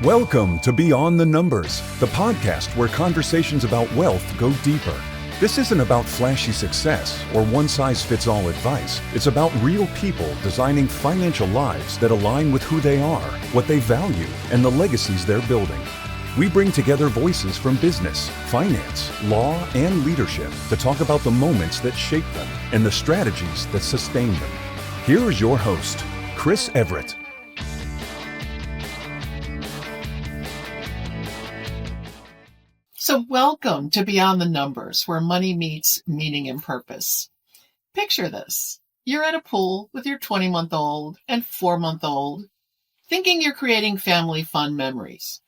Welcome to Beyond the Numbers, the podcast where conversations about wealth go deeper. This isn't about flashy success or one-size-fits-all advice. It's about real people designing financial lives that align with who they are, what they value, and the legacies they're building. We bring together voices from business, finance, law, and leadership to talk about the moments that shape them and the strategies that sustain them. Here is your host, Chris Everett. So welcome to Beyond the Numbers, where money meets meaning and purpose. Picture this. You're at a pool with your 20-month-old and 4-month-old, thinking you're creating family fun memories.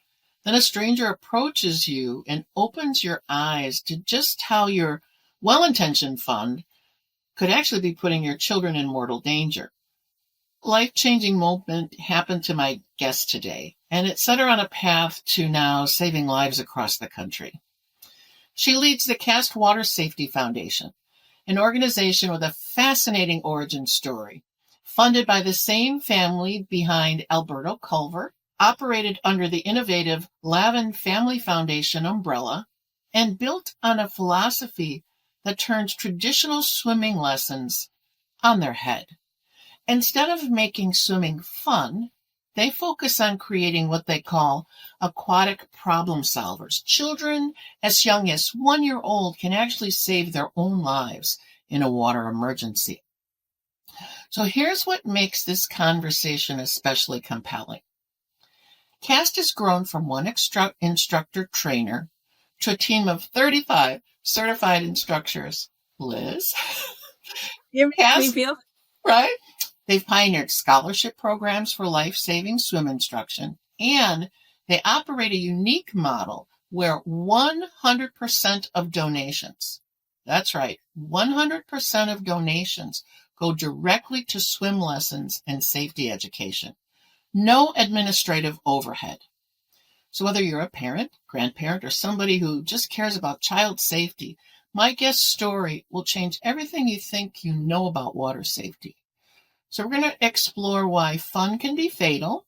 Then a stranger approaches you and opens your eyes to just how your well-intentioned fun could actually be putting your children in mortal danger. Life-changing moment happened to my guest today, and it set her on a path to now saving lives across the country. She leads the Cast Water Safety Foundation, an organization with a fascinating origin story, funded by the same family behind Alberto Culver, operated under the innovative Lavin Family Foundation umbrella, and built on a philosophy that turns traditional swimming lessons on their head. Instead of making swimming fun, they focus on creating what they call aquatic problem solvers. Children as young as 1 year old can actually save their own lives in a water emergency. So here's what makes this conversation especially compelling. CAST has grown from one instructor trainer to a team of 35 certified instructors. Liz? You make me feel right? They've pioneered scholarship programs for life-saving swim instruction, and they operate a unique model where 100% of donations, that's right, 100% of donations go directly to swim lessons and safety education. No administrative overhead. So whether you're a parent, grandparent, or somebody who just cares about child safety, my guest's story will change everything you think you know about water safety. So we're going to explore why fun can be fatal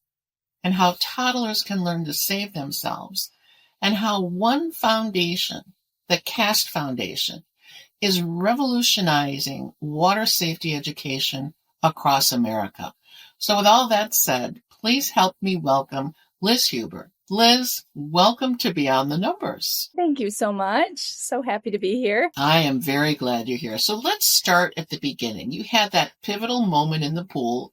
and how toddlers can learn to save themselves, and how one foundation, the CAST Foundation, is revolutionizing water safety education across America. So with all that said, please help me welcome Liz Huber. Liz, welcome to Beyond the Numbers. Thank you so much. So happy to be here. I am very glad you're here. So let's start at the beginning. You had that pivotal moment in the pool.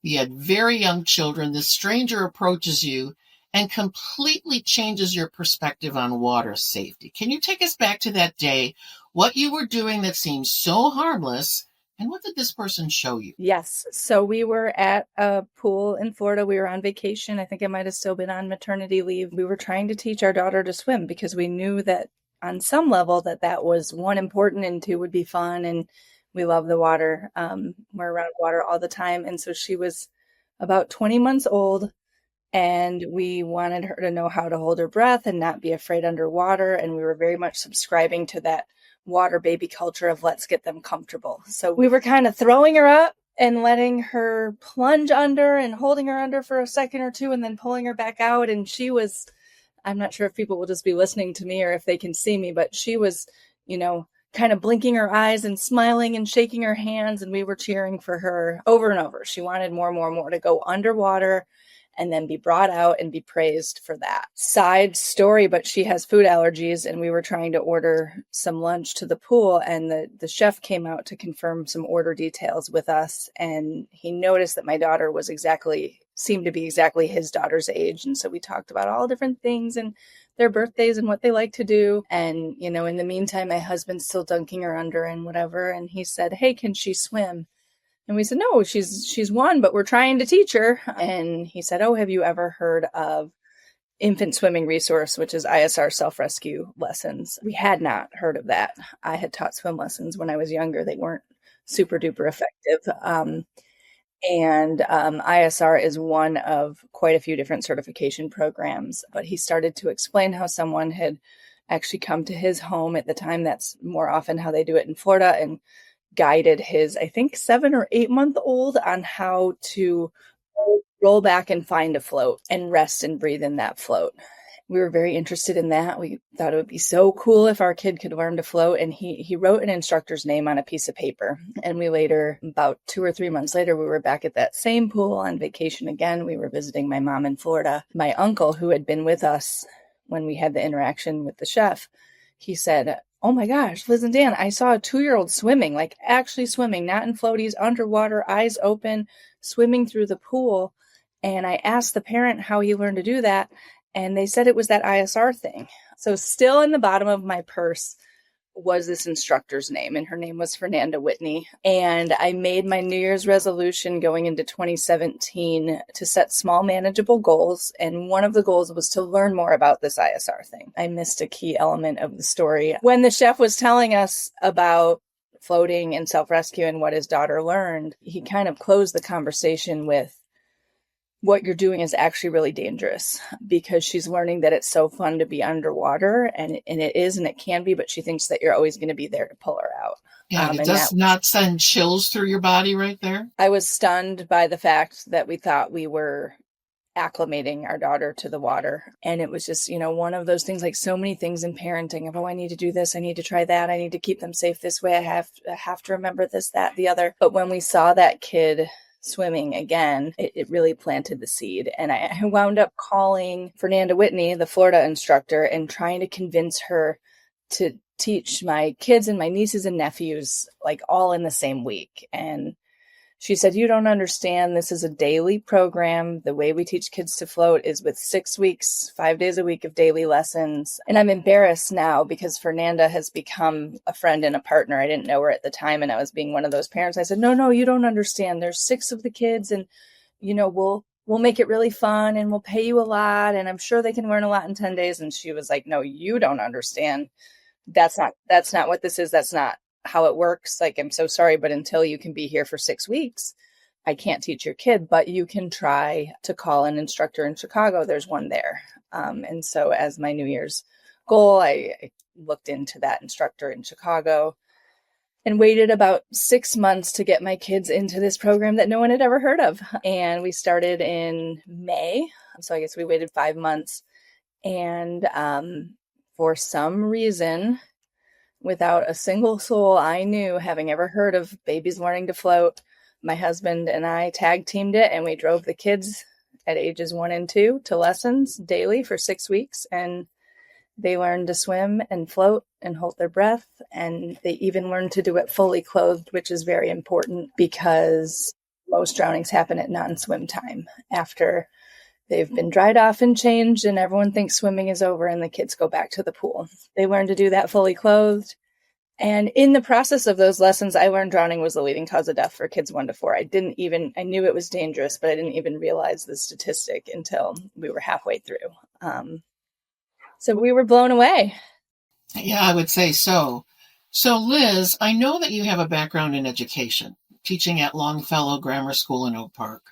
You had very young children. This stranger approaches you and completely changes your perspective on water safety. Can you take us back to that day, what you were doing that seemed so harmless, and what did this person show you? Yes. So we were at a pool in Florida. We were on vacation. I think I might have still been on maternity leave. We were trying to teach our daughter to swim because we knew that on some level that was one, important, and two, would be fun. And we love the water. We're around water all the time. And so she was about 20 months old, and we wanted her to know how to hold her breath and not be afraid underwater. And we were very much subscribing to that water baby culture of let's get them comfortable. So we were kind of throwing her up and letting her plunge under and holding her under for a second or two and then pulling her back out. And she was, I'm not sure if people will just be listening to me or if they can see me, but she was, kind of blinking her eyes and smiling and shaking her hands. And we were cheering for her over and over. She wanted more and more and more to go underwater and then be brought out and be praised for that. Side story, but she has food allergies, and we were trying to order some lunch to the pool, and the chef came out to confirm some order details with us, and he noticed that my daughter seemed to be exactly his daughter's age. And so we talked about all different things and their birthdays and what they like to do. And, in the meantime, my husband's still dunking her under and whatever. And he said, "Hey, can she swim?" And we said, "No, she's one, but we're trying to teach her." And he said, "Oh, have you ever heard of Infant Swimming Resource, which is ISR Self-Rescue Lessons?" We had not heard of that. I had taught swim lessons when I was younger. They weren't super duper effective. And ISR is one of quite a few different certification programs. But he started to explain how someone had actually come to his home at the time. That's more often how they do it in Florida, and guided his, I think, 7 or 8 month old on how to hold roll back and find a float and rest and breathe in that float. We were very interested in that. We thought it would be so cool if our kid could learn to float. And he wrote an instructor's name on a piece of paper. And we later, about 2 or 3 months later, we were back at that same pool on vacation again. We were visiting my mom in Florida. My uncle, who had been with us when we had the interaction with the chef, he said, "Oh my gosh, Liz and Dan, I saw a 2-year-old swimming, like actually swimming, not in floaties, underwater, eyes open, swimming through the pool. And I asked the parent how he learned to do that. And they said it was that ISR thing." So still in the bottom of my purse was this instructor's name, and her name was Fernanda Whitney. And I made my New Year's resolution going into 2017 to set small, manageable goals. And one of the goals was to learn more about this ISR thing. I missed a key element of the story. When the chef was telling us about floating and self-rescue and what his daughter learned, he kind of closed the conversation with, "What you're doing is actually really dangerous," because she's learning that it's so fun to be underwater, and it is, and it can be, but she thinks that you're always going to be there to pull her out. Yeah, it does not send chills through your body right there. I was stunned by the fact that we thought we were acclimating our daughter to the water. And it was just, one of those things, like so many things in parenting of, I need to do this, I need to try that, I need to keep them safe this way, I have to remember this, that, the other. But when we saw that kid swimming again, it really planted the seed. And I wound up calling Fernanda Whitney, the Florida instructor, and trying to convince her to teach my kids and my nieces and nephews, like all in the same week. And she said, "You don't understand. This is a daily program. The way we teach kids to float is with 6 weeks, 5 days a week of daily lessons." And I'm embarrassed now because Fernanda has become a friend and a partner. I didn't know her at the time, and I was being one of those parents. I said, no, you don't understand. There's 6 of the kids, and, we'll make it really fun, and we'll pay you a lot, and I'm sure they can learn a lot in 10 days. And she was like, "No, you don't understand. That's not what this is. That's not how it works. Like, I'm so sorry, but until you can be here for 6 weeks, I can't teach your kid, but you can try to call an instructor in Chicago. There's one there." And so as my New Year's goal, I looked into that instructor in Chicago and waited about 6 months to get my kids into this program that no one had ever heard of. And we started in May. So I guess we waited 5 months. And for some reason, without a single soul I knew having ever heard of babies learning to float, my husband and I tag teamed it, and we drove the kids at ages 1 and 2 to lessons daily for 6 weeks. And they learned to swim and float and hold their breath. And they even learned to do it fully clothed, which is very important because most drownings happen at non-swim time after they've been dried off and changed and everyone thinks swimming is over and the kids go back to the pool. They learned to do that fully clothed. And in the process of those lessons, I learned drowning was the leading cause of death for kids 1 to 4. I knew it was dangerous, but I didn't even realize the statistic until we were halfway through. So we were blown away. Yeah, I would say so. So Liz, I know that you have a background in education, teaching at Longfellow Grammar School in Oak Park.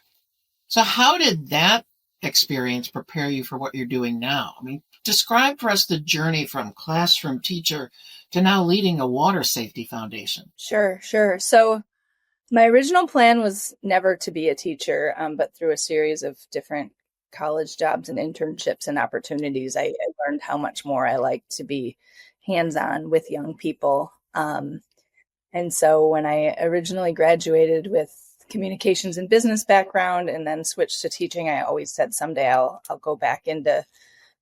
So how did that experience prepare you for what you're doing now? I mean, describe for us the journey from classroom teacher to now leading a water safety foundation. Sure. So my original plan was never to be a teacher, but through a series of different college jobs and internships and opportunities, I learned how much more I like to be hands-on with young people. And so when I originally graduated with communications and business background and then switched to teaching, I always said someday I'll go back into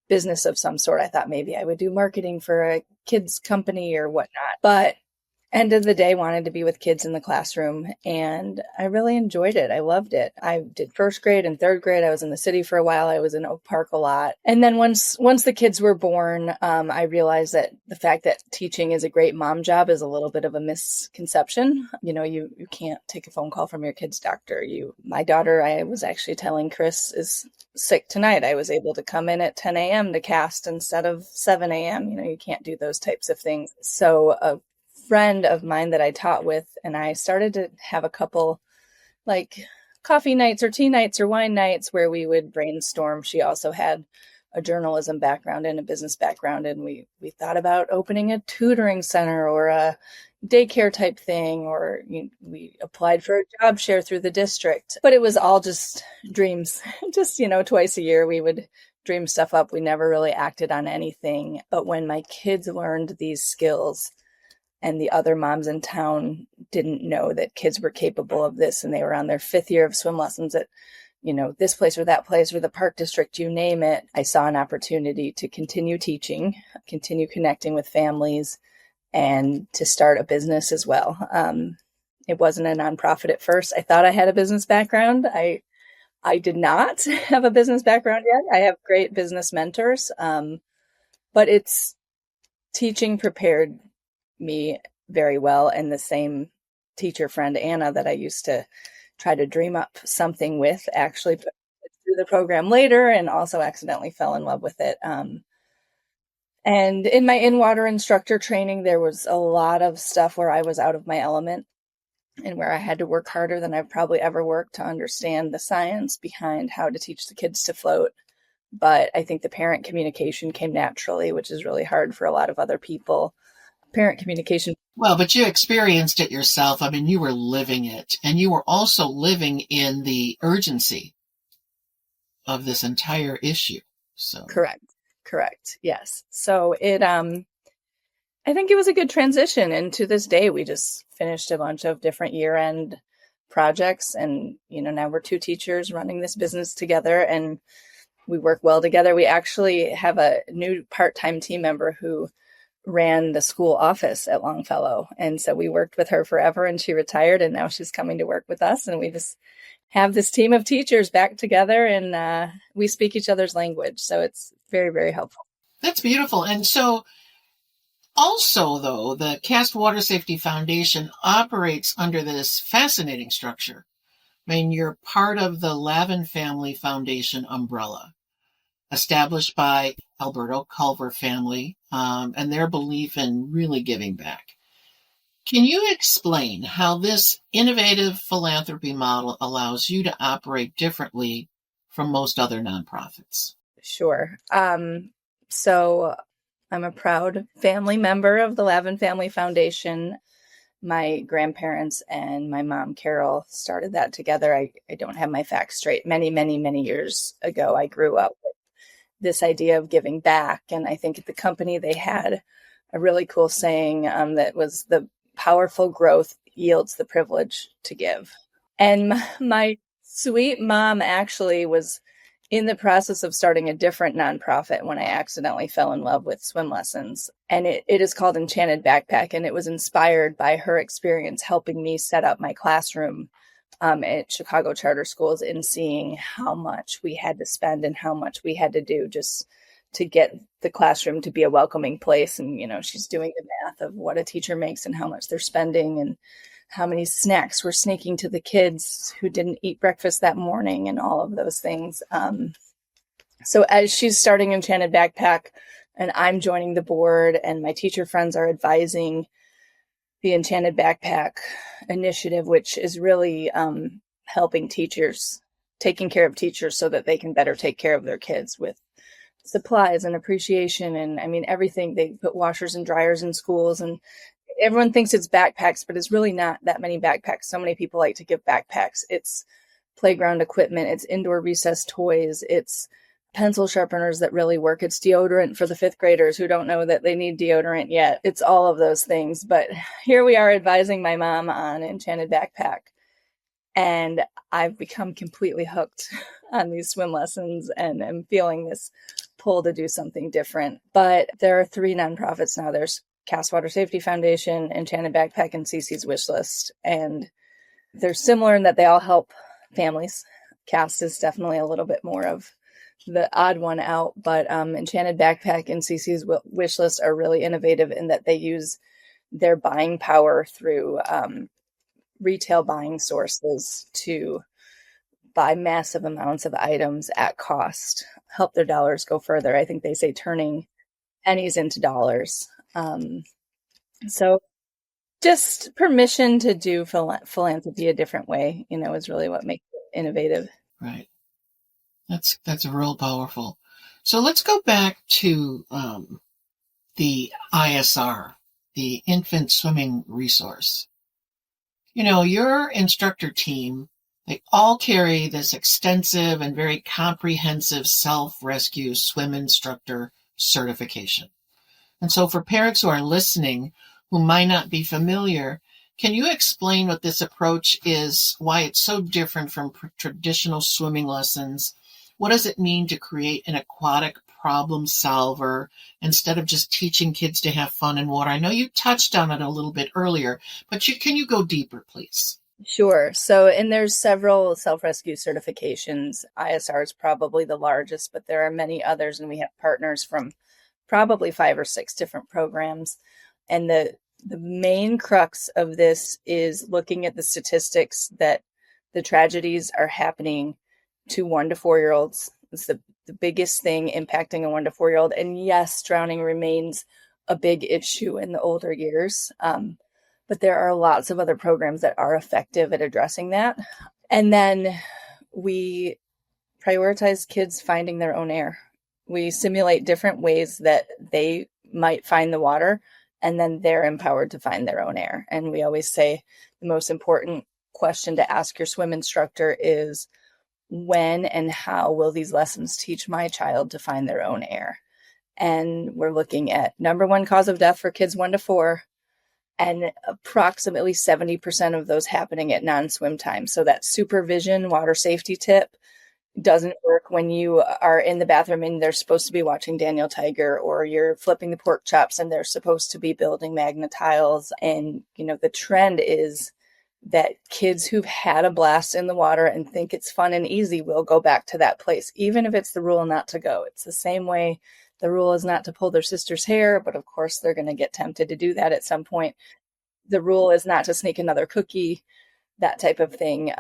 business of some sort. I thought maybe I would do marketing for a kids company or whatnot, but end of the day wanted to be with kids in the classroom, and I really enjoyed it. I loved it. I did first grade and third grade. I was in the city for a while. I was in Oak Park a lot. And then once the kids were born, I realized that the fact that teaching is a great mom job is a little bit of a misconception. You can't take a phone call from your kid's doctor. My daughter, I was actually telling Chris, is sick tonight. I was able to come in at 10 a.m. to cast instead of 7 a.m. You can't do those types of things. So a friend of mine that I taught with and I started to have a couple like coffee nights or tea nights or wine nights where we would brainstorm. She also had a journalism background and a business background, and we thought about opening a tutoring center or a daycare type thing, or we applied for a job share through the district, but it was all just dreams. Just, twice a year we would dream stuff up. We never really acted on anything. But when my kids learned these skills and the other moms in town didn't know that kids were capable of this, and they were on their 5th year of swim lessons at, this place or that place or the park district, you name it, I saw an opportunity to continue teaching, continue connecting with families, and to start a business as well. It wasn't a nonprofit at first. I thought I had a business background. I did not have a business background yet. I have great business mentors, but it's teaching prepared me very well. And the same teacher friend, Anna, that I used to try to dream up something with, actually put it through the program later and also accidentally fell in love with it. And in my in-water instructor training, there was a lot of stuff where I was out of my element and where I had to work harder than I've probably ever worked to understand the science behind how to teach the kids to float. But I think the parent communication came naturally, which is really hard for a lot of other people. Parent communication. Well, but you experienced it yourself. I mean, you were living it, and you were also living in the urgency of this entire issue. So Correct. Yes. So I think it was a good transition. And to this day, we just finished a bunch of different year-end projects. And, now we're 2 teachers running this business together, and we work well together. We actually have a new part-time team member who ran the school office at Longfellow. And so we worked with her forever, and she retired, and now she's coming to work with us. And we just have this team of teachers back together, and we speak each other's language. So it's very, very helpful. That's beautiful. And so also, though, the Cass Water Safety Foundation operates under this fascinating structure. I mean, you're part of the Lavin Family Foundation umbrella, established by Alberto Culver family, and their belief in really giving back. Can you explain how this innovative philanthropy model allows you to operate differently from most other nonprofits? Sure. So I'm a proud family member of the Lavin Family Foundation. My grandparents and my mom, Carol, started that together. I don't have my facts straight. Many, many, many years ago, I grew up with this idea of giving back. And I think at the company, they had a really cool saying that was, the powerful growth yields the privilege to give. And my sweet mom actually was in the process of starting a different nonprofit when I accidentally fell in love with swim lessons. And it is called Enchanted Backpack. And it was inspired by her experience helping me set up my classroom at Chicago charter schools, and seeing how much we had to spend and how much we had to do just to get the classroom to be a welcoming place. And, she's doing the math of what a teacher makes and how much they're spending and how many snacks we're sneaking to the kids who didn't eat breakfast that morning and all of those things. So as she's starting Enchanted Backpack and I'm joining the board and my teacher friends are advising the Enchanted Backpack initiative, which is really helping teachers, taking care of teachers so that they can better take care of their kids with supplies and appreciation. And I mean, everything. They put washers and dryers in schools, and everyone thinks it's backpacks, but it's really not that many backpacks. So many people like to give backpacks. It's playground equipment. It's indoor recess toys. It's pencil sharpeners that really work. It's deodorant for the 5th graders who don't know that they need deodorant yet. It's all of those things. But here we are advising my mom on Enchanted Backpack. And I've become completely hooked on these swim lessons and am feeling this pull to do something different. But there are 3 nonprofits now. There's Cass Water Safety Foundation, Enchanted Backpack, and Cece's Wishlist. And they're similar in that they all help families. Cass is definitely a little bit more of the odd one out, but Enchanted Backpack and Cece's Wishlist are really innovative in that they use their buying power through retail buying sources to buy massive amounts of items at cost, help their dollars go further. I think they say turning pennies into dollars. So just permission to do philanthropy a different way, is really what makes it innovative. Right. That's real powerful. So let's go back to the ISR, the infant swimming resource. You know, your instructor team, they all carry this extensive and very comprehensive self-rescue swim instructor certification. And so for parents who are listening who might not be familiar, can you explain what this approach is, why it's so different from traditional swimming lessons? What does it mean to create an aquatic problem solver instead of just teaching kids to have fun in water? I know you touched on it a little bit earlier, but can you go deeper, please? Sure. So, and there's several self-rescue certifications. ISR is probably the largest, but there are many others, and we have partners from probably 5 or 6 different programs. And the main crux of this is looking at the statistics that the tragedies are happening to 1 to 4-year-olds. It's the biggest thing impacting a 1 to 4-year-old. And yes, drowning remains a big issue in the older years. But there are lots of other programs that are effective at addressing that. And then we prioritize kids finding their own air. We simulate different ways that they might find the water, and then they're empowered to find their own air. And we always say the most important question to ask your swim instructor is, when and how will these lessons teach my child to find their own air? And we're looking at number 1 cause of death for kids 1 to 4, and approximately 70% of those happening at non-swim time. So that supervision water safety tip doesn't work when you are in the bathroom and they're supposed to be watching Daniel Tiger, or you're flipping the pork chops and they're supposed to be building magnet tiles. And, you know, the trend is that kids who've had a blast in the water and think it's fun and easy will go back to that place, even if it's the rule not to go. It's the same way the rule is not to pull their sister's hair, but of course they're going to get tempted to do that at some point. The rule is not to sneak another cookie, that type of thing.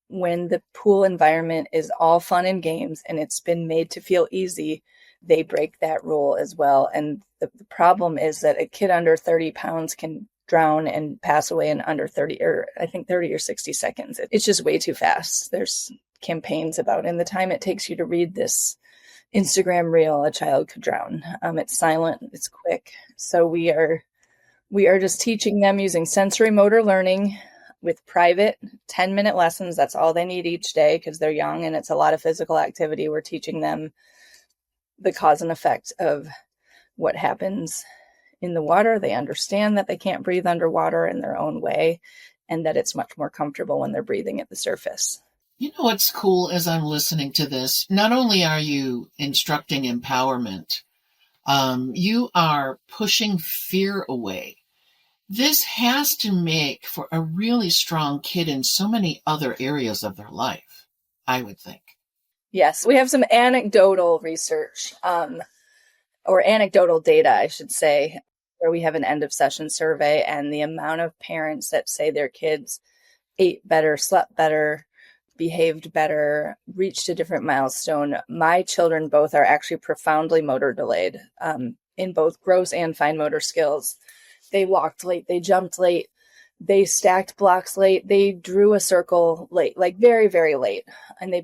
When the pool environment is all fun and games and it's been made to feel easy, they break that rule as well. And the problem is that a kid under 30 pounds can drown and pass away in under 30 or 60 seconds. It's just way too fast. There's campaigns about in the time it takes you to read this Instagram reel, a child could drown. It's silent, it's quick. So we are just teaching them using sensory motor learning with private 10-minute lessons. That's all they need each day because they're young and it's a lot of physical activity. We're teaching them the cause and effect of what happens in the water. They understand that they can't breathe underwater in their own way and that it's much more comfortable when they're breathing at the surface. You know what's cool as I'm listening to this? Not only are you instructing empowerment, you are pushing fear away. This has to make for a really strong kid in so many other areas of their life, I would think. Yes, we have some anecdotal research, or anecdotal data, I should say, where we have an end of session survey, and the amount of parents that say their kids ate better, slept better, behaved better, reached a different milestone. My children both are actually profoundly motor delayed in both gross and fine motor skills. They walked late, they jumped late, they stacked blocks late, they drew a circle late, like very, very late. And they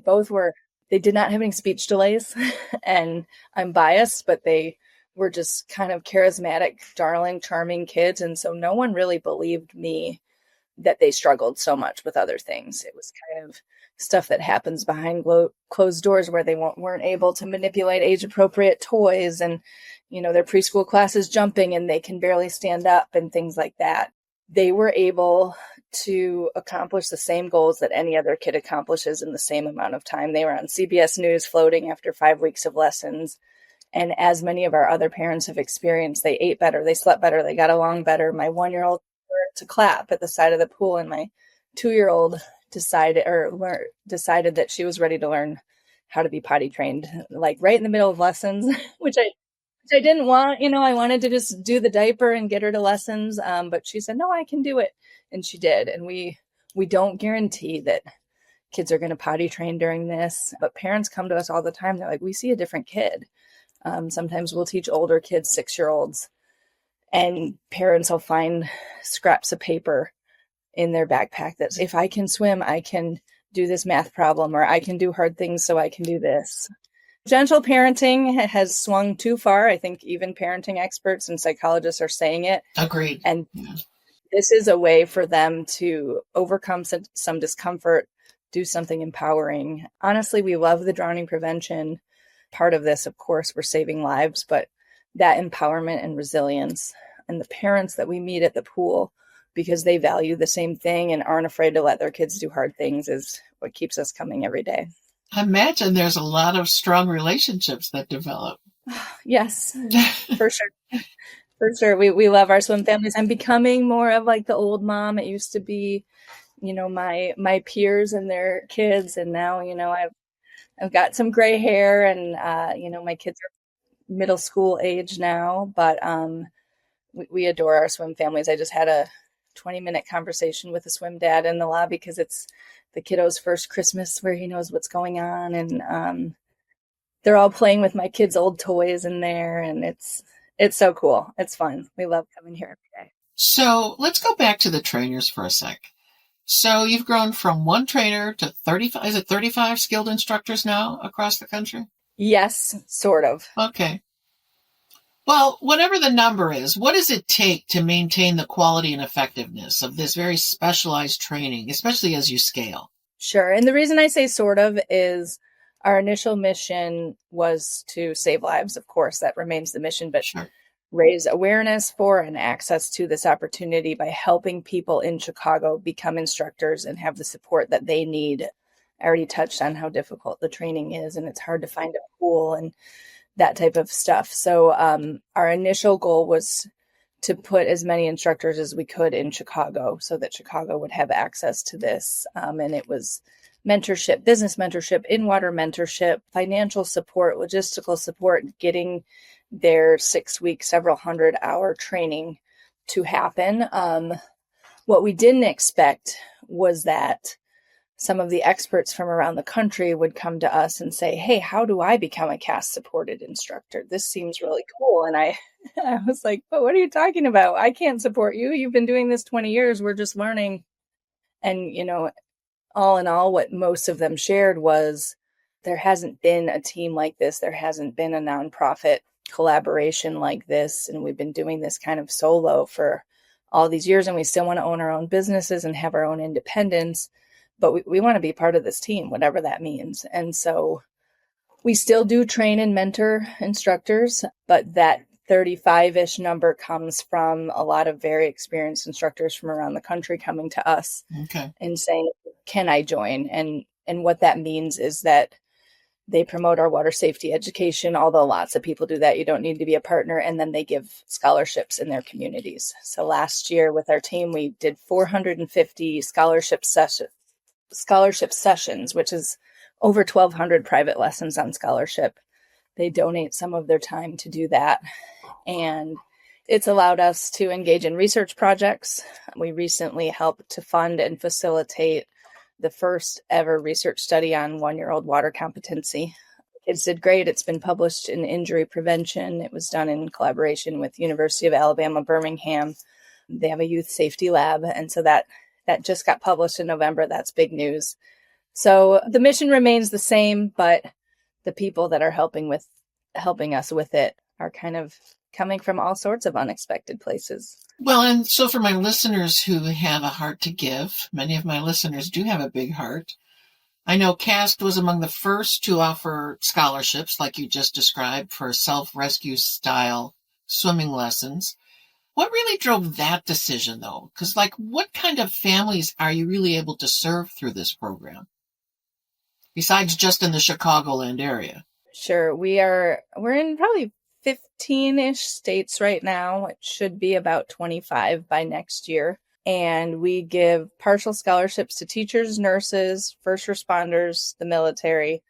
did not have any speech delays. And I'm biased, but they were just kind of charismatic, darling, charming kids. And so no one really believed me that they struggled so much with other things. It was kind of stuff that happens behind closed doors where they weren't able to manipulate age-appropriate toys, and, you know, their preschool class is jumping and they can barely stand up and things like that. They were able to accomplish the same goals that any other kid accomplishes in the same amount of time. They were on CBS News floating after 5 weeks of lessons. And as many of our other parents have experienced, they ate better, they slept better, they got along better. My 1-year-old learned to clap at the side of the pool, and my 2-year-old decided that she was ready to learn how to be potty trained, like right in the middle of lessons, which I didn't want. You know, I wanted to just do the diaper and get her to lessons, but she said, no, I can do it. And she did. And we don't guarantee that kids are going to potty train during this, but parents come to us all the time. They're like, we see a different kid. Sometimes we'll teach older kids, 6-year-olds, and parents will find scraps of paper in their backpack that if I can swim, I can do this math problem, or I can do hard things, so I can do this. Gentle parenting has swung too far. I think even parenting experts and psychologists are saying it. Agreed. And this is a way for them to overcome some discomfort, do something empowering. Honestly, we love the drowning prevention. Part of this, of course, we're saving lives, but that empowerment and resilience and the parents that we meet at the pool, because they value the same thing and aren't afraid to let their kids do hard things, is what keeps us coming every day. I imagine there's a lot of strong relationships that develop. Yes, for sure. For sure. We love our swim families. I'm becoming more of like the old mom. It used to be, my peers and their kids. And now, I've got some gray hair and, my kids are middle school age now, but we adore our swim families. I just had a 20-minute conversation with a swim dad in the lobby because it's the kiddo's first Christmas where he knows what's going on. And they're all playing with my kids' old toys in there. And it's so cool. It's fun. We love coming here every day. So let's go back to the trainers for a sec. So you've grown from one trainer to 35, is it 35 skilled instructors now across the country? Yes, sort of. Okay. Well, whatever the number is, what does it take to maintain the quality and effectiveness of this very specialized training, especially as you scale? Sure. And the reason I say sort of is our initial mission was to save lives. Of course, that remains the mission, but Sure. Raise awareness for and access to this opportunity by helping people in Chicago become instructors and have the support that they need. I already touched on how difficult the training is, and it's hard to find a pool and that type of stuff. So our initial goal was to put as many instructors as we could in Chicago so that Chicago would have access to this. And it was mentorship, business mentorship, in-water mentorship, financial support, logistical support, getting their 6-week, several 100-hour training to happen. What we didn't expect was that some of the experts from around the country would come to us and say, hey, how do I become a CAS-supported instructor? This seems really cool. And I was like, but what are you talking about? I can't support you. You've been doing this 20 years. We're just learning. And, all in all, what most of them shared was there hasn't been a team like this. There hasn't been a nonprofit collaboration like this. And we've been doing this kind of solo for all these years. And we still want to own our own businesses and have our own independence. But we want to be part of this team, whatever that means. And so we still do train and mentor instructors, but that 35-ish number comes from a lot of very experienced instructors from around the country coming to us and saying, can I join? And what that means is that they promote our water safety education, although lots of people do that. You don't need to be a partner. And then they give scholarships in their communities. So last year with our team, we did 450 scholarship sessions, which is over 1,200 private lessons on scholarship. They donate some of their time to do that. And it's allowed us to engage in research projects. We recently helped to fund and facilitate the first ever research study on 1-year-old water competency. Kids did great. It's been published in Injury Prevention. It was done in collaboration with University of Alabama, Birmingham. They have a youth safety lab. And so that just got published in November. That's big news. So the mission remains the same, but the people that are helping us with it are kind of coming from all sorts of unexpected places. Well, and so for my listeners who have a heart to give, many of my listeners do have a big heart. I know CAST was among the first to offer scholarships, like you just described, for self-rescue style swimming lessons. What really drove that decision, though? Because, what kind of families are you really able to serve through this program, besides just in the Chicagoland area? Sure. We're in probably 15-ish states right now. It should be about 25 by next year. And we give partial scholarships to teachers, nurses, first responders, the military.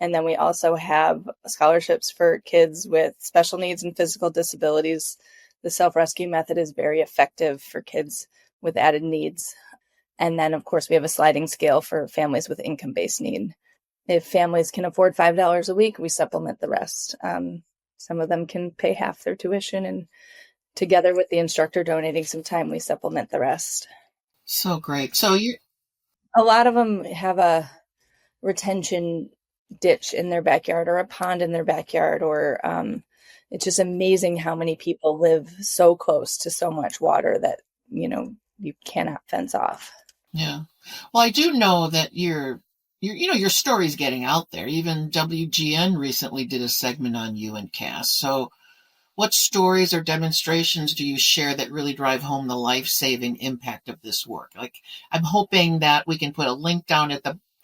And then we also have scholarships for kids with special needs and physical disabilities. The self-rescue method is very effective for kids with added needs. And then, of course, we have a sliding scale for families with income-based need. If families can afford $5 a week, we supplement the rest. Some of them can pay half their tuition, and together with the instructor donating some time, we supplement the rest. So great. So a lot of them have a retention ditch in their backyard or a pond in their backyard, or it's just amazing how many people live so close to so much water that, you cannot fence off. Yeah. Well, I do know that your story's getting out there. Even WGN recently did a segment on you and Cass. So what stories or demonstrations do you share that really drive home the life-saving impact of this work? Like, I'm hoping that we can put a link down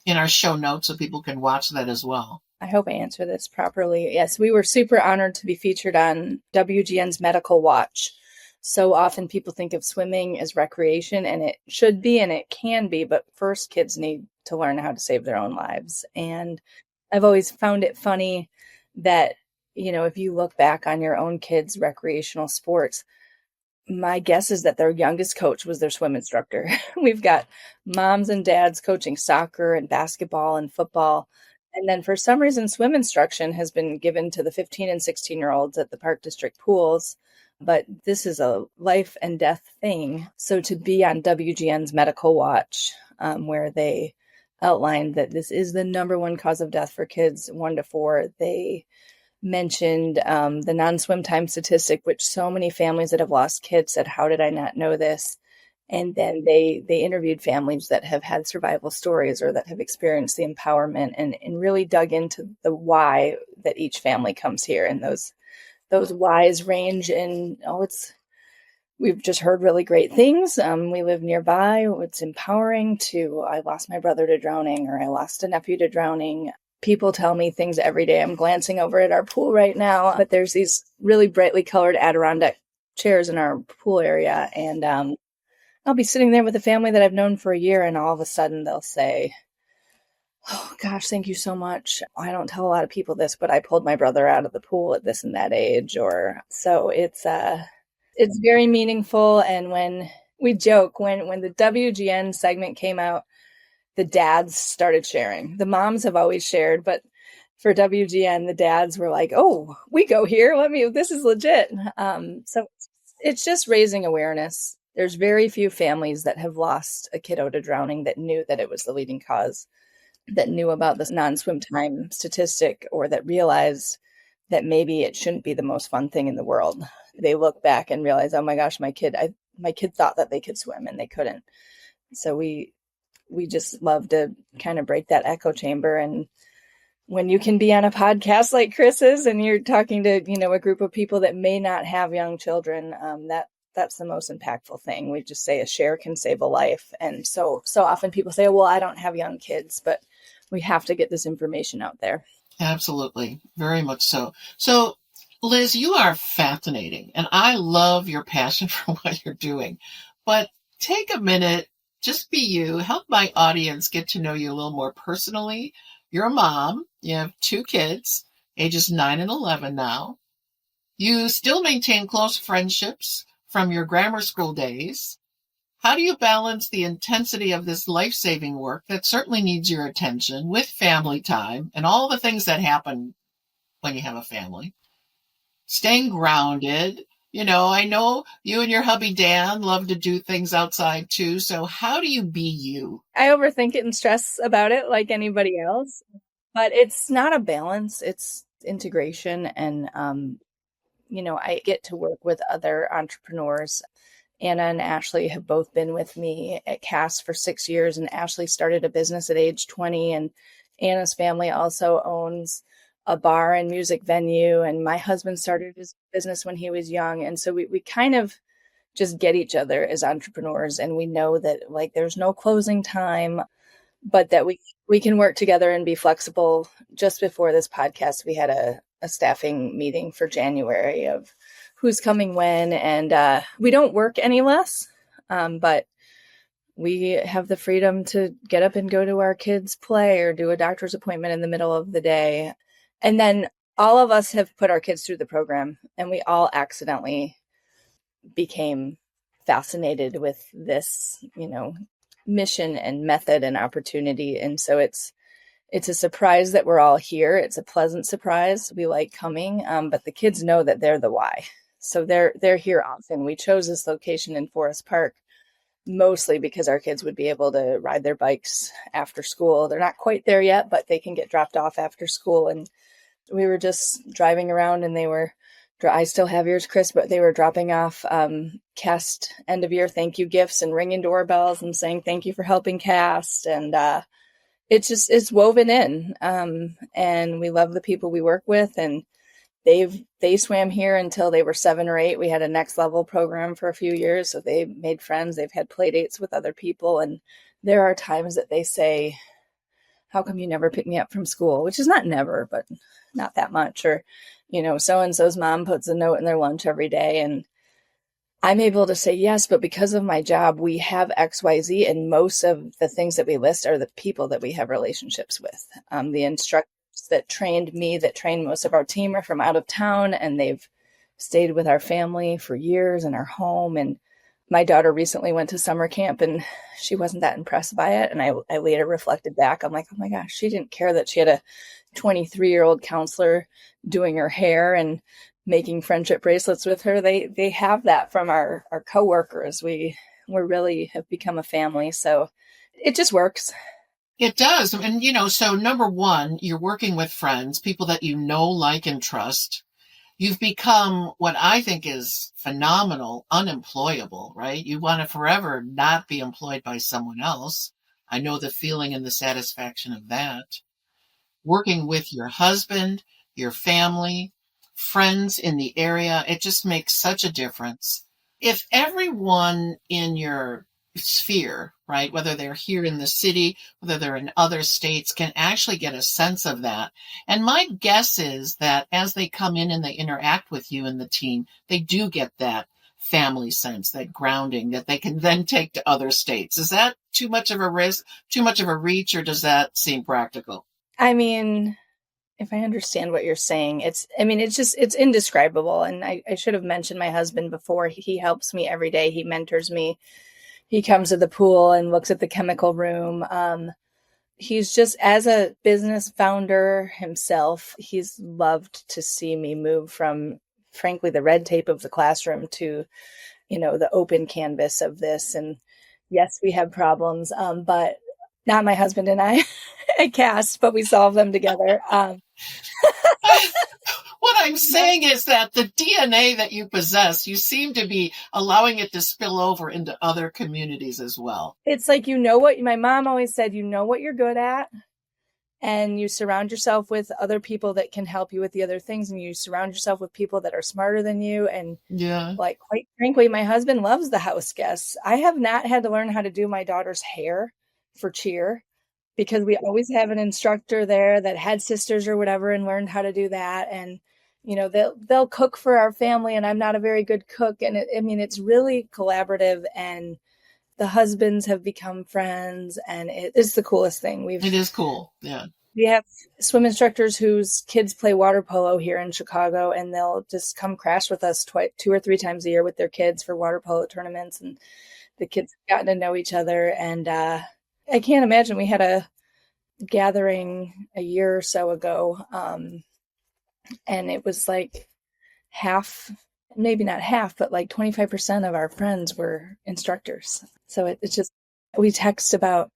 in our show notes so people can watch that as well. I hope I answer this properly. Yes, we were super honored to be featured on WGN's Medical Watch. So often people think of swimming as recreation, and it should be and it can be, but first kids need to learn how to save their own lives. And I've always found it funny that, if you look back on your own kids' recreational sports, my guess is that their youngest coach was their swim instructor. We've got moms and dads coaching soccer and basketball and football. And then for some reason, swim instruction has been given to the 15 and 16-year-olds at the Park District pools. But this is a life and death thing. So to be on WGN's Medical Watch, where they outlined that this is the number one cause of death for kids 1 to 4, they mentioned the non-swim time statistic, which so many families that have lost kids said, how did I not know this? And then they interviewed families that have had survival stories or that have experienced the empowerment and really dug into the why that each family comes here. And those whys range in, we've just heard really great things. We live nearby. It's empowering to, I lost my brother to drowning, or I lost a nephew to drowning. People tell me things every day. I'm glancing over at our pool right now, but there's these really brightly colored Adirondack chairs in our pool area. And I'll be sitting there with a family that I've known for a year, and all of a sudden they'll say, oh gosh, thank you so much. I don't tell a lot of people this, but I pulled my brother out of the pool at this and that age. So it's very meaningful. And when we joke, when the WGN segment came out, the dads started sharing. The moms have always shared, but for WGN, the dads were like, oh, we go here. This is legit. So it's just raising awareness. There's very few families that have lost a kiddo to drowning that knew that it was the leading cause, that knew about this non-swim time statistic, or that realized that maybe it shouldn't be the most fun thing in the world. They look back and realize, oh my gosh, my kid thought that they could swim and they couldn't. So we just love to kind of break that echo chamber. And when you can be on a podcast like Chris's and you're talking to, a group of people that may not have young children, that's the most impactful thing. We just say a share can save a life. And so often people say, well, I don't have young kids, but we have to get this information out there. Absolutely. Very much so. So, Liz, you are fascinating, and I love your passion for what you're doing. But take a minute, just be you, help my audience get to know you a little more personally. You're a mom. You have 2 kids, ages 9 and 11 now. You still maintain close friendships from your grammar school days. How do you balance the intensity of this life-saving work that certainly needs your attention with family time and all the things that happen when you have a family? Staying grounded. I know you and your hubby Dan love to do things outside too. So how do you be you? I overthink it and stress about it like anybody else, but it's not a balance. It's integration. And, I get to work with other entrepreneurs. Anna and Ashley have both been with me at Cass for 6 years, and Ashley started a business at age 20, and Anna's family also owns a bar and music venue, and my husband started his business when he was young. And so we kind of just get each other as entrepreneurs, and we know that there's no closing time, but that we can work together and be flexible. Just before this podcast, we had a staffing meeting for January of who's coming when, and we don't work any less, but we have the freedom to get up and go to our kids' play or do a doctor's appointment in the middle of the day. And then all of us have put our kids through the program, and we all accidentally became fascinated with this, mission and method and opportunity. And so it's a surprise that we're all here. It's a pleasant surprise. We like coming, but the kids know that they're the why. So they're here often. We chose this location in Forest Park mostly because our kids would be able to ride their bikes after school. They're not quite there yet, but they can get dropped off after school. And we were just driving around and I still have yours, Chris, but they were dropping off cast end of year thank you gifts and ringing doorbells and saying thank you for helping cast. And it's woven in. And we love the people we work with, and they swam here until they were 7 or 8. We had a next level program for a few years. So they made friends. They've had play dates with other people. And there are times that they say, how come you never pick me up from school? Which is not never, but not that much. Or, so-and-so's mom puts a note in their lunch every day. And I'm able to say yes, but because of my job, we have XYZ. And most of the things that we list are the people that we have relationships with. The instructors that trained me, that trained most of our team, are from out of town, and they've stayed with our family for years in our home. And my daughter recently went to summer camp and she wasn't that impressed by it. And I later reflected back. I'm like, oh my gosh, she didn't care that she had a 23-year-old counselor doing her hair and making friendship bracelets with her. They have that from our coworkers. We really have become a family. So it just works. It does. And, so number one, you're working with friends, people that you know, like, and trust. You've become what I think is phenomenal, unemployable, right? You want to forever not be employed by someone else. I know the feeling and the satisfaction of that. Working with your husband, your family, friends in the area, it just makes such a difference. If everyone in your sphere, right, whether they're here in the city, whether they're in other states, can actually get a sense of that. And my guess is that as they come in and they interact with you and the team, they do get that family sense, that grounding that they can then take to other states. Is that too much of a risk, too much of a reach, or does that seem practical? I mean, if I understand what you're saying, it's indescribable. And I should have mentioned my husband before. He helps me every day. He mentors me. He comes to the pool and looks at the chemical room. He's just, as a business founder himself, he's loved to see me move from, frankly, the red tape of the classroom to, the open canvas of this. And yes, we have problems, but not my husband and I at cast, but we solve them together. What I'm saying is that the DNA that you possess, you seem to be allowing it to spill over into other communities as well. It's like, what my mom always said, what you're good at, and you surround yourself with other people that can help you with the other things. And you surround yourself with people that are smarter than you. And quite frankly, my husband loves the house guests. I have not had to learn how to do my daughter's hair for cheer, because we always have an instructor there that had sisters or whatever and learned how to do that. And, they'll cook for our family, and I'm not a very good cook. And it's really collaborative, and the husbands have become friends, and it's the coolest thing. It is cool. Yeah. We have swim instructors whose kids play water polo here in Chicago, and they'll just come crash with us 2 or 3 times a year with their kids for water polo tournaments. And the kids have gotten to know each other. And, I can't imagine. We had a gathering a year or so ago, and it was like half, maybe not half, but like 25% of our friends were instructors. So it's just, we text about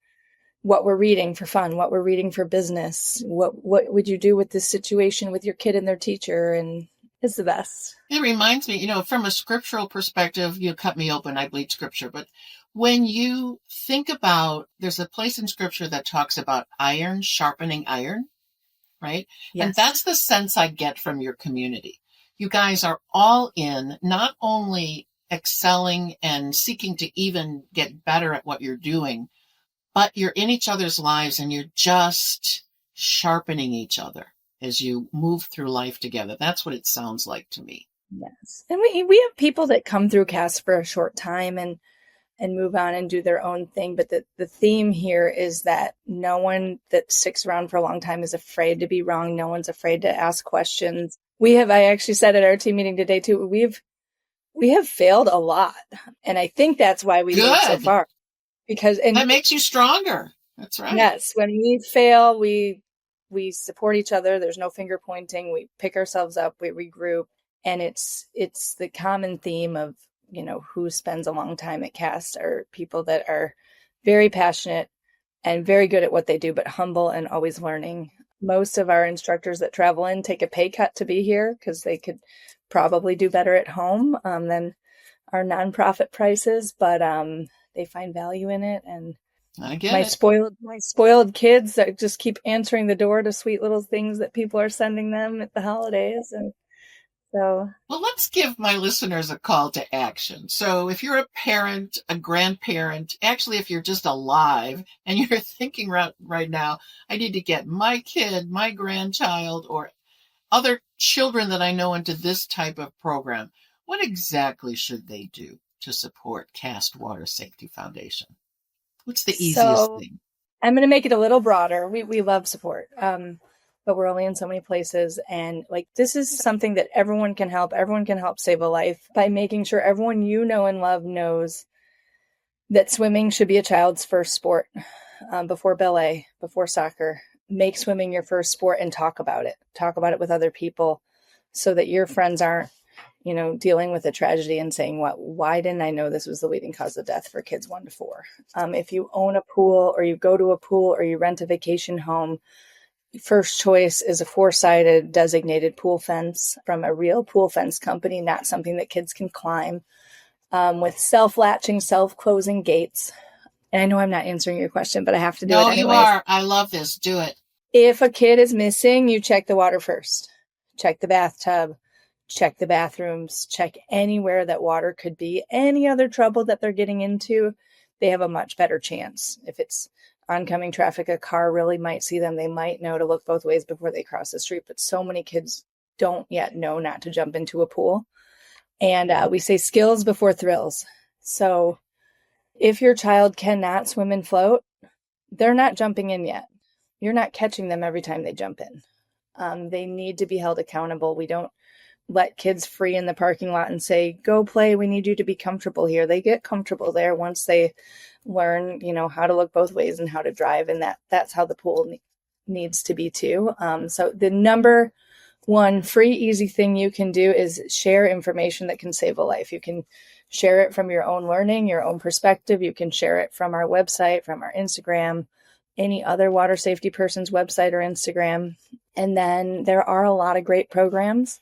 what we're reading for fun, what we're reading for business, what would you do with this situation with your kid and their teacher, and it's the best. It reminds me, from a scriptural perspective, you cut me open, I bleed scripture, but when you think about, there's a place in scripture that talks about iron sharpening iron, right? Yes. And that's the sense I get from your community. You guys are all in, not only excelling and seeking to even get better at what you're doing, but you're in each other's lives and you're just sharpening each other as you move through life together. That's what it sounds like to me. Yes. And we have people that come through CAST for a short time and move on and do their own thing. But the theme here is that no one that sticks around for a long time is afraid to be wrong. No one's afraid to ask questions. I actually said at our team meeting today too, we have failed a lot. And I think that's why we made so far. And that makes you stronger. That's right. Yes. When we fail, we support each other. There's no finger pointing. We pick ourselves up, we regroup. And it's the common theme of who spends a long time at CAST are people that are very passionate and very good at what they do, but humble and always learning. Most of our instructors that travel in take a pay cut to be here because they could probably do better at home than our nonprofit prices, but they find value in it. And I get my it. spoiled kids that just keep answering the door to sweet little things that people are sending them at the holidays. And so, well, let's give my listeners a call to action. So if you're a parent, a grandparent, actually, if you're just alive and you're thinking right now, I need to get my kid, my grandchild, or other children that I know into this type of program, what exactly should they do to support CAST Water Safety Foundation? What's the easiest thing? I'm going to make it a little broader. We love support. But we're only in so many places. And this is something that everyone can help. Everyone can help save a life by making sure everyone you know and love knows that swimming should be a child's first sport before ballet, before soccer. Make swimming your first sport and talk about it. Talk about it with other people so that your friends aren't, dealing with a tragedy and saying, why didn't I know this was the leading cause of death for kids 1 to 4? If you own a pool or you go to a pool or you rent a vacation home, first choice is a 4-sided designated pool fence from a real pool fence company, not something that kids can climb, with self-latching, self-closing gates. And I know I'm not answering your question, but I have to do it anyways. No, you are. I love this. Do it. If a kid is missing, you check the water first. Check the bathtub, check the bathrooms, check anywhere that water could be. Any other trouble that they're getting into, they have a much better chance. If it's oncoming traffic, a car really might see them. They might know to look both ways before they cross the street. But so many kids don't yet know not to jump into a pool. And we say skills before thrills. So if your child cannot swim and float, they're not jumping in yet. You're not catching them every time they jump in. They need to be held accountable. We don't let kids free in the parking lot and say, go play. We need you to be comfortable here. They get comfortable there once they learn, how to look both ways and how to drive. And that's how the pool needs to be too. So the number one free, easy thing you can do is share information that can save a life. You can share it from your own learning, your own perspective. You can share it from our website, from our Instagram, any other water safety person's website or Instagram. And then there are a lot of great programs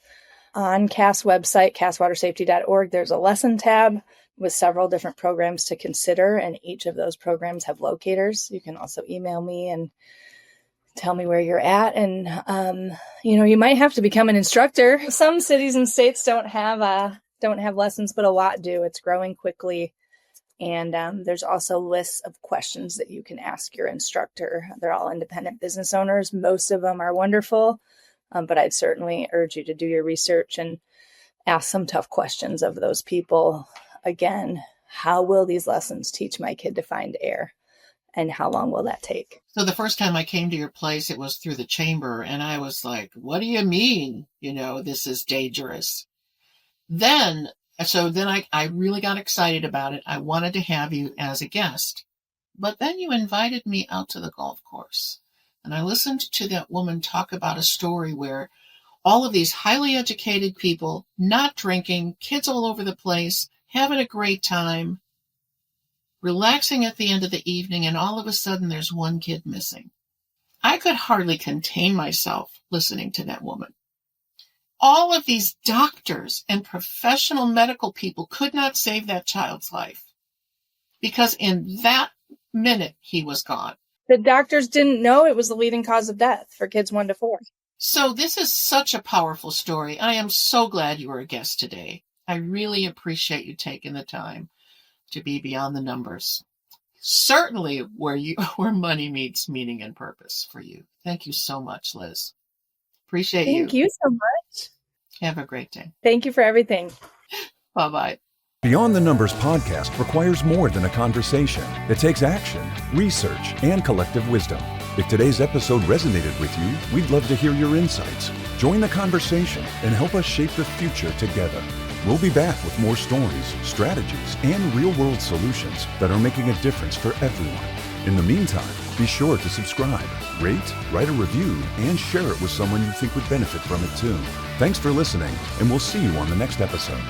on CAST website, castwatersafety.org. There's a lesson tab with several different programs to consider, and each of those programs have locators. You can also email me and tell me where you're at. And, you might have to become an instructor. Some cities and states don't have lessons, but a lot do. It's growing quickly. And there's also lists of questions that you can ask your instructor. They're all independent business owners. Most of them are wonderful, but I'd certainly urge you to do your research and ask some tough questions of those people. Again, how will these lessons teach my kid to find air? And how long will that take? So the first time I came to your place, it was through the chamber. And I was like, what do you mean? This is dangerous. Then I really got excited about it. I wanted to have you as a guest. But then you invited me out to the golf course. And I listened to that woman talk about a story where all of these highly educated people, not drinking, kids all over the place, having a great time, relaxing at the end of the evening, and all of a sudden there's one kid missing. I could hardly contain myself listening to that woman. All of these doctors and professional medical people could not save that child's life because in that minute he was gone. The doctors didn't know it was the leading cause of death for kids 1 to 4. So this is such a powerful story. I am so glad you were a guest today. I really appreciate you taking the time to be beyond the numbers. Certainly where money meets meaning and purpose for you. Thank you so much, Liz. Appreciate you. Thank you so much. Have a great day. Thank you for everything. Bye-bye. Beyond the Numbers podcast requires more than a conversation. It takes action, research, and collective wisdom. If today's episode resonated with you, we'd love to hear your insights. Join the conversation and help us shape the future together. We'll be back with more stories, strategies, and real-world solutions that are making a difference for everyone. In the meantime, be sure to subscribe, rate, write a review, and share it with someone you think would benefit from it too. Thanks for listening, and we'll see you on the next episode.